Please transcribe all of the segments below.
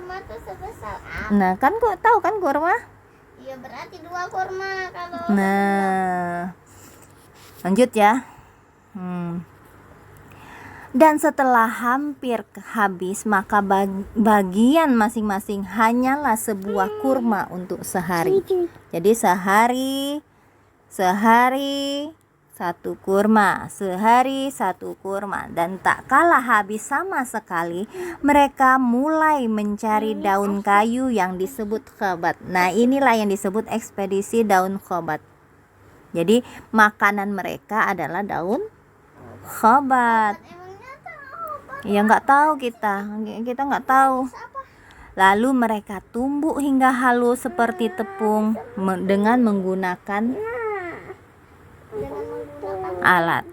kurma tuh sebesar apa? Nah, kan kok tahu kan kurma? Iya, berarti 2 kurma kalau. Nah, lanjut ya. Dan setelah hampir habis, maka bagian masing-masing hanyalah sebuah kurma untuk sehari. Jadi sehari satu kurma, sehari satu kurma. Dan tak kalah habis sama sekali, mereka mulai mencari daun kayu yang disebut khobat. Nah, inilah yang disebut ekspedisi daun khobat. Jadi makanan mereka adalah daun khobat. Ya nggak tahu kita nggak tahu. Lalu mereka tumbuk hingga halus seperti tepung dengan menggunakan alat.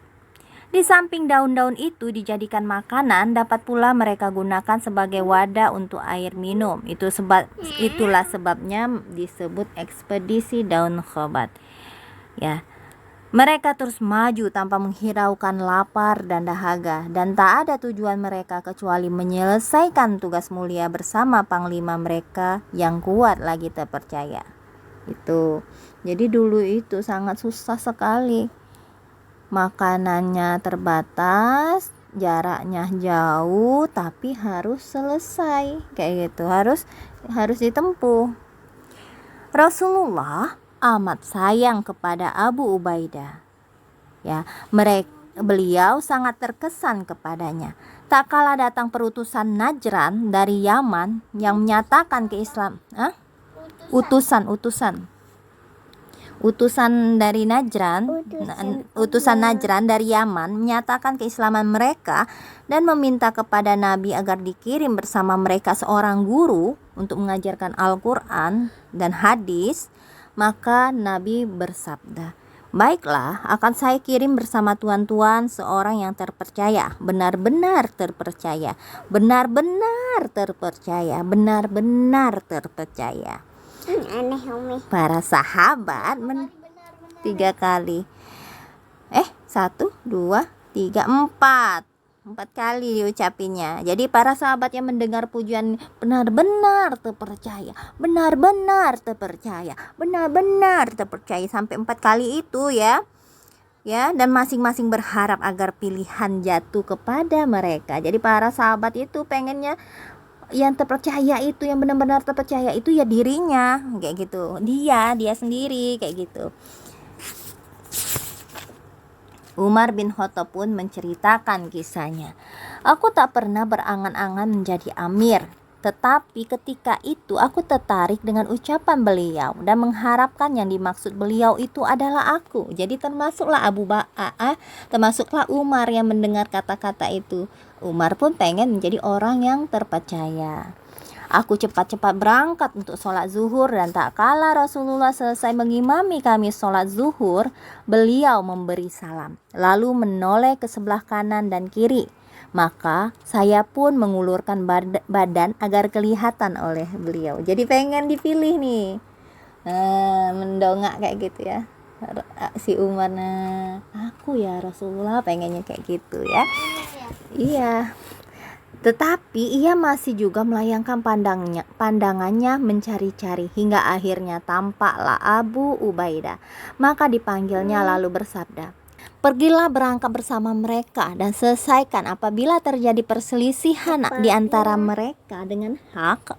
Di samping daun-daun itu dijadikan makanan, dapat pula mereka gunakan sebagai wadah untuk air minum. Itulah sebabnya disebut ekspedisi daun khobat. Ya. Mereka terus maju tanpa menghiraukan lapar dan dahaga, dan tak ada tujuan mereka kecuali menyelesaikan tugas mulia bersama panglima mereka yang kuat lagi terpercaya. Itu. Jadi dulu itu sangat susah sekali. Makanannya terbatas, jaraknya jauh, tapi harus selesai. Kayak gitu, harus ditempuh. Rasulullah amat sayang kepada Abu Ubaidah. Ya, beliau sangat terkesan kepadanya. Tak kala datang perutusan Najran dari Yaman yang menyatakan keislaman, utusan dari Najran, utusan Najran dari Yaman menyatakan keislaman mereka dan meminta kepada Nabi agar dikirim bersama mereka seorang guru untuk mengajarkan Al-Quran dan hadis. Maka Nabi bersabda, "Baiklah, akan saya kirim bersama tuan-tuan seorang yang terpercaya, benar-benar terpercaya, benar-benar terpercaya, benar-benar terpercaya." Aneh, Umi. Para sahabat 3 kali. 1, 2, 3, 4 kali diucapinya. Jadi para sahabat yang mendengar pujian benar-benar terpercaya, benar-benar terpercaya, benar-benar terpercaya sampai 4 kali itu ya. Dan masing-masing berharap agar pilihan jatuh kepada mereka. Jadi para sahabat itu pengennya yang terpercaya itu, yang benar-benar terpercaya itu ya dirinya, kayak gitu. Dia sendiri kayak gitu. Umar bin Khattab pun menceritakan kisahnya. "Aku tak pernah berangan-angan menjadi amir, tetapi ketika itu aku tertarik dengan ucapan beliau dan mengharapkan yang dimaksud beliau itu adalah aku." Jadi termasuklah termasuklah Umar yang mendengar kata-kata itu. Umar pun pengen menjadi orang yang terpercaya. "Aku cepat-cepat berangkat untuk sholat zuhur, dan tak kala Rasulullah selesai mengimami kami sholat zuhur, beliau memberi salam, lalu menoleh ke sebelah kanan dan kiri. Maka saya pun mengulurkan badan agar kelihatan oleh beliau." Jadi pengen dipilih nih, mendongak kayak gitu ya si Umar. Aku ya Rasulullah pengennya kayak gitu ya. Iya. Tetapi ia masih juga melayangkan pandangannya mencari-cari hingga akhirnya tampaklah Abu Ubaidah. Maka dipanggilnya lalu bersabda, "Pergilah berangkat bersama mereka dan selesaikan apabila terjadi perselisihan di antara mereka dengan hak."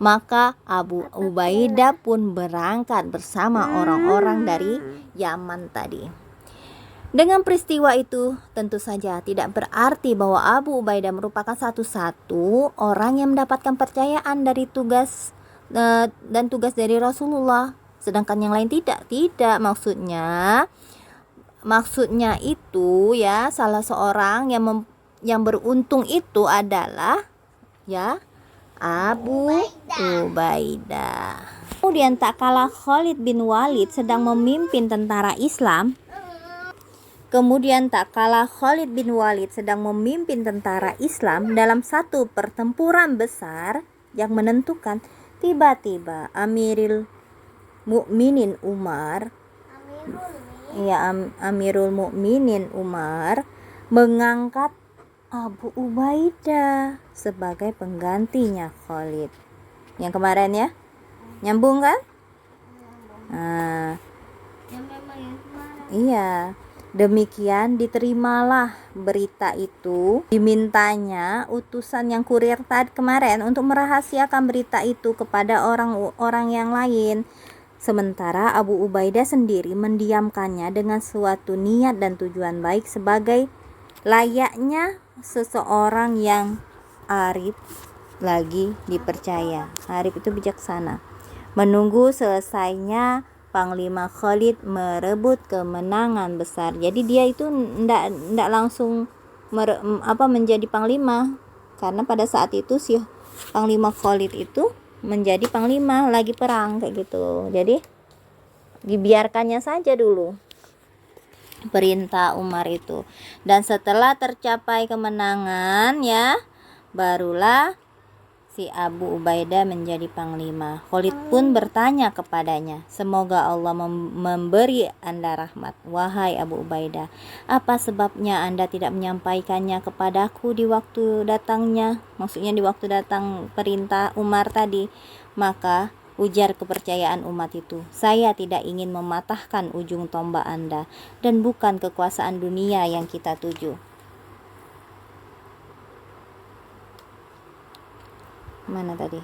Maka Abu Ubaidah pun berangkat bersama orang-orang dari Yaman tadi. Dengan peristiwa itu tentu saja tidak berarti bahwa Abu Ubaidah merupakan satu-satu orang yang mendapatkan percayaan dari tugas dari Rasulullah, sedangkan yang lain tidak. Maksudnya itu ya, salah seorang yang beruntung itu adalah ya Abu Ubaidah. Kemudian tak kalah Khalid bin Walid sedang memimpin tentara Islam dalam satu pertempuran besar yang menentukan. Tiba-tiba Amirul Mukminin Umar mengangkat Abu Ubaidah sebagai penggantinya Khalid. Yang kemarin ya, nyambung kan? Nah, Yang memang yang kemarin. iya. Demikian diterimalah berita itu. Dimintanya utusan yang kurir tadi kemarin untuk merahasiakan berita itu kepada orang-orang yang lain. Sementara Abu Ubaidah sendiri mendiamkannya dengan suatu niat dan tujuan baik sebagai layaknya seseorang yang arif lagi dipercaya. Arif itu bijaksana. Menunggu selesainya Panglima Khalid merebut kemenangan besar. Jadi dia itu ndak langsung menjadi panglima, karena pada saat itu si Panglima Khalid itu menjadi panglima lagi perang kayak gitu. Jadi dibiarkannya saja dulu perintah Umar itu. Dan setelah tercapai kemenangan ya, barulah si Abu Ubaidah menjadi panglima. Khalid pun bertanya kepadanya, "Semoga Allah memberi Anda rahmat, wahai Abu Ubaidah. Apa sebabnya Anda tidak menyampaikannya kepadaku di waktu datangnya?" Maksudnya di waktu datang perintah Umar tadi. Maka ujar kepercayaan umat itu, "Saya tidak ingin mematahkan ujung tombak Anda, dan bukan kekuasaan dunia yang kita tuju." Mana tadi?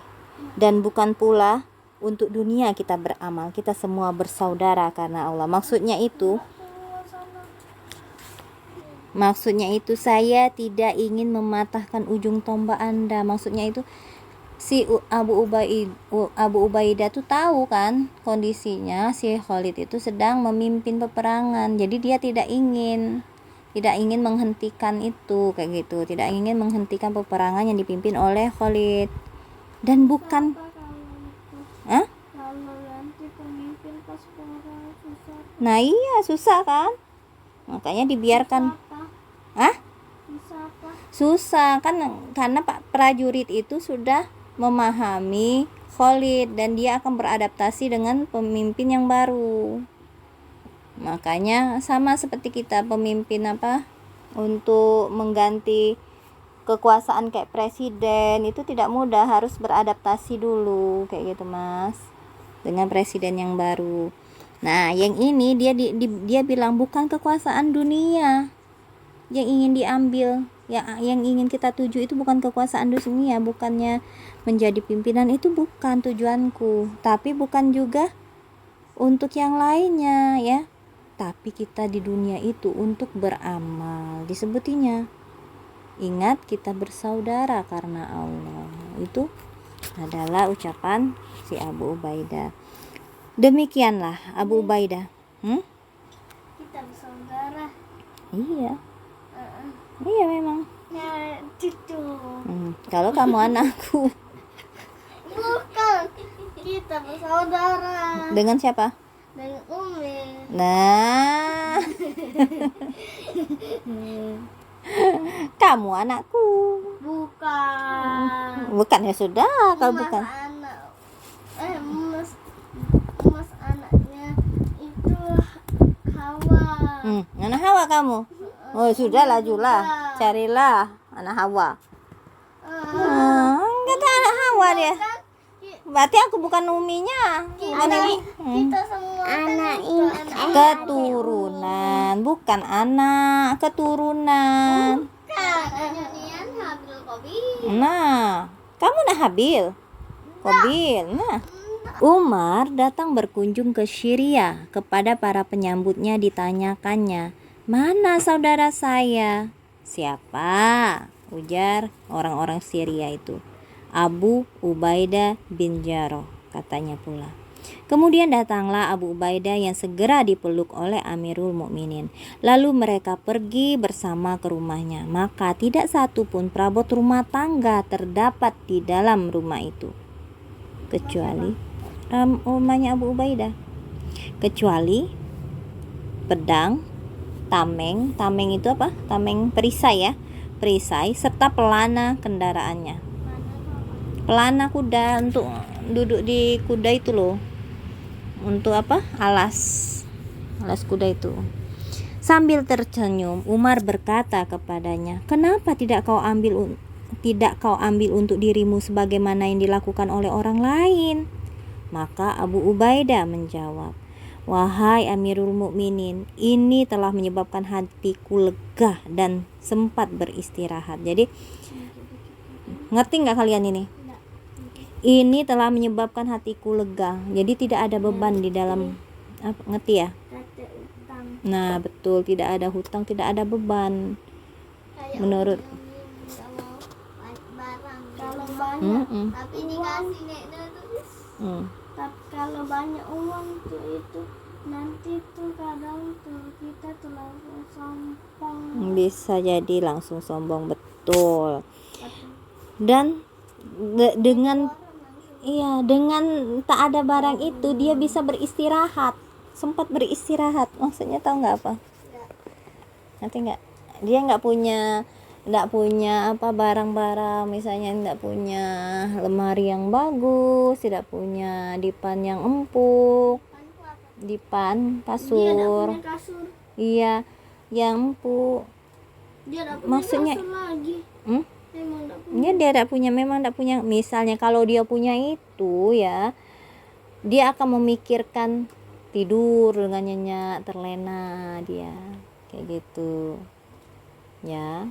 Dan bukan pula untuk dunia kita beramal, kita semua bersaudara karena Allah. Maksudnya itu saya tidak ingin mematahkan ujung tombak Anda. Maksudnya itu si Abu Ubaidah tuh tahu kan kondisinya si Khalid itu sedang memimpin peperangan. Jadi dia tidak ingin menghentikan itu kayak gitu. Tidak ingin menghentikan peperangan yang dipimpin oleh Khalid. Dan bukan Kalau nanti pemimpin pas perang susah. Nah iya susah kan, makanya dibiarkan. Susah kan, karena Pak prajurit itu sudah memahami Khalid dan dia akan beradaptasi dengan pemimpin yang baru. Makanya sama seperti kita pemimpin untuk mengganti kekuasaan kayak presiden itu tidak mudah, harus beradaptasi dulu kayak gitu Mas dengan presiden yang baru. Nah yang ini dia bilang bukan kekuasaan dunia yang ingin diambil, yang ingin kita tuju itu bukan kekuasaan dunia, bukannya menjadi pimpinan, itu bukan tujuanku, tapi bukan juga untuk yang lainnya ya, tapi kita di dunia itu untuk beramal disebutinya. Ingat kita bersaudara karena Allah. Itu adalah ucapan si Abu Ubaidah. Demikianlah Abu Ubaidah. Kita bersaudara. Iya. Iya memang. Ya, itu. Kalau kamu anakku. Bukan. Kita bersaudara. Dengan siapa? Dengan Umi. Nah. Kamu anakku. Bukan ya sudah, kalau bukan. Mas anaknya itu Hawa. Anak Hawa kamu. Oh sudah lajulah, carilah anak Hawa. Kata anak Hawa dia. Berarti aku bukan uminya. Kita semua anak Keturunan, bukan anak, keturunan. Nah, kamu nak Habil. Qabil. Nah, Umar datang berkunjung ke Syria. Kepada para penyambutnya ditanyakannya, "Mana saudara saya?" "Siapa?" ujar orang-orang Syria itu. "Abu Ubaidah bin Jarrah," katanya pula. Kemudian datanglah Abu Ubaidah yang segera dipeluk oleh Amirul Mukminin. Lalu mereka pergi bersama ke rumahnya. Maka tidak satu pun perabot rumah tangga terdapat di dalam rumah itu, kecuali rumahnya Abu Ubaidah, kecuali pedang, tameng itu apa? Tameng perisai ya, perisai serta pelana kendaraannya. Pelana kuda untuk duduk di kuda itu loh. Untuk apa? Alas kuda itu. Sambil tersenyum, Umar berkata kepadanya, "Kenapa tidak kau ambil untuk dirimu sebagaimana yang dilakukan oleh orang lain?" Maka Abu Ubaidah menjawab, "Wahai Amirul Mukminin, ini telah menyebabkan hatiku lega dan sempat beristirahat." Jadi ngerti nggak kalian ini? Ini telah menyebabkan hatiku lega. Jadi tidak ada beban di dalam ngerti ya? Kata utang. Nah, betul, tidak ada hutang, tidak ada beban. Kayak Menurut kalau barang kalau banyak tapi dikasih neknya tuh tapi kalau banyak uang tuh itu nanti tuh kadang tuh kita tuh langsung sombong. Bisa jadi langsung sombong, betul. Dan dengan tak ada barang itu dia bisa beristirahat, sempat beristirahat. Maksudnya tahu nggak apa? Nanti nggak, dia nggak punya barang-barang, misalnya nggak punya lemari yang bagus, tidak punya dipan yang empuk, dipan kasur. Iya, yang empuk. Dia nggak punya Maksudnya kasur lagi. Memang tidak punya. Misalnya kalau dia punya itu ya, dia akan memikirkan tidur dengan nyenyak, terlena dia kayak gitu ya.